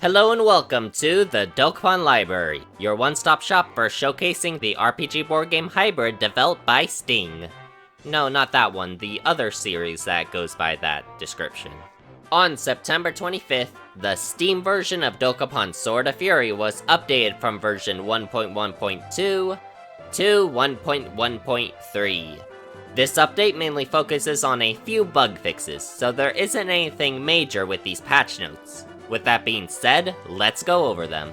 Hello and welcome to the Dokapon Library, your one-stop shop for showcasing the RPG board game hybrid developed by Sting. No, not that one, the other series that goes by that description. On September 25th, the Steam version of Dokapon Sword of Fury was updated from version 1.1.2 to 1.1.3. This update mainly focuses on a few bug fixes, so there isn't anything major with these patch notes. With that being said, let's go over them.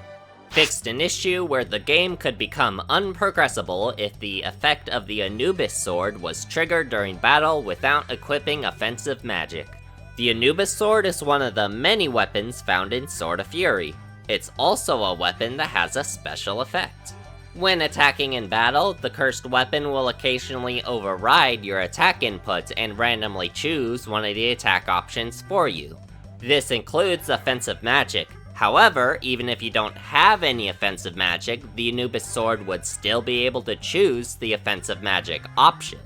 Fixed an issue where the game could become unprogressible if the effect of the Anubis sword was triggered during battle without equipping offensive magic. The Anubis sword is one of the many weapons found in Sword of Fury. It's also a weapon that has a special effect. When attacking in battle, the cursed weapon will occasionally override your attack input and randomly choose one of the attack options for you. This includes offensive magic. However, even if you don't have any offensive magic, the Anubis sword would still be able to choose the offensive magic option.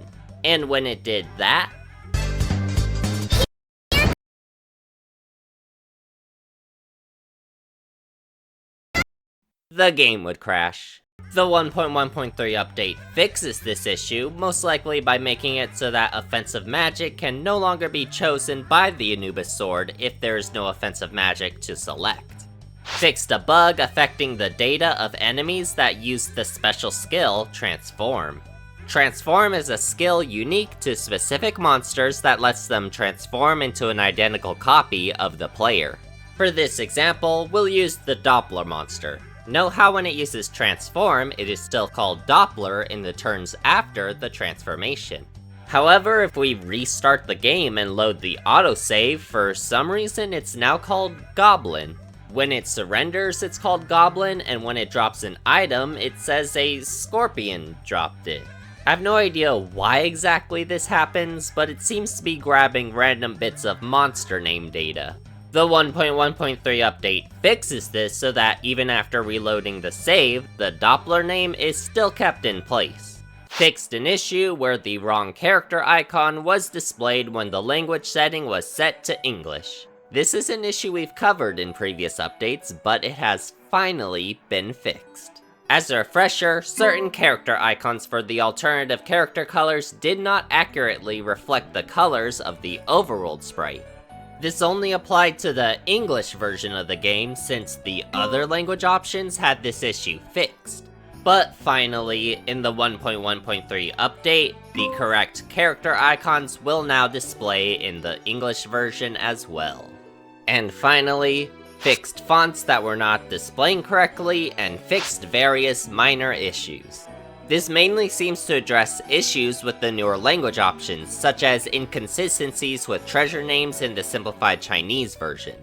And when it did that, the game would crash. The 1.1.3 update fixes this issue, most likely by making it so that offensive magic can no longer be chosen by the Anubis sword if there is no offensive magic to select. Fixed a bug affecting the data of enemies that use the special skill, Transform. Transform is a skill unique to specific monsters that lets them transform into an identical copy of the player. For this example, we'll use the Doppler monster. Note how when it uses Transform, it is still called Doppler in the turns after the transformation. However, if we restart the game and load the autosave, for some reason it's now called Goblin. When it surrenders, it's called Goblin, and when it drops an item, it says a Scorpion dropped it. I have no idea why exactly this happens, but it seems to be grabbing random bits of monster name data. The 1.1.3 update fixes this so that even after reloading the save, the Doppler name is still kept in place. Fixed an issue where the wrong character icon was displayed when the language setting was set to English. This is an issue we've covered in previous updates, but it has finally been fixed. As a refresher, certain character icons for the alternative character colors did not accurately reflect the colors of the overworld sprite. This only applied to the English version of the game since the other language options had this issue fixed. But finally, in the 1.1.3 update, the correct character icons will now display in the English version as well. And finally, fixed fonts that were not displaying correctly and fixed various minor issues. This mainly seems to address issues with the newer language options, such as inconsistencies with treasure names in the simplified Chinese version.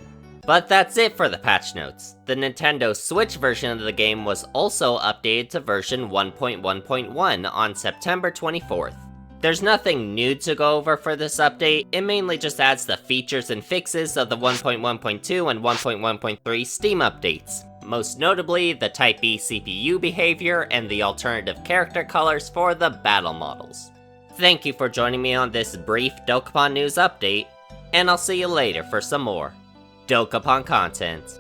But that's it for the patch notes. The Nintendo Switch version of the game was also updated to version 1.1.1 on September 24th. There's nothing new to go over for this update, it mainly just adds the features and fixes of the 1.1.2 and 1.1.3 Steam updates. Most notably, the Type B CPU behavior and the alternative character colors for the battle models. Thank you for joining me on this brief Dokapon news update, and I'll see you later for some more Dokapon content.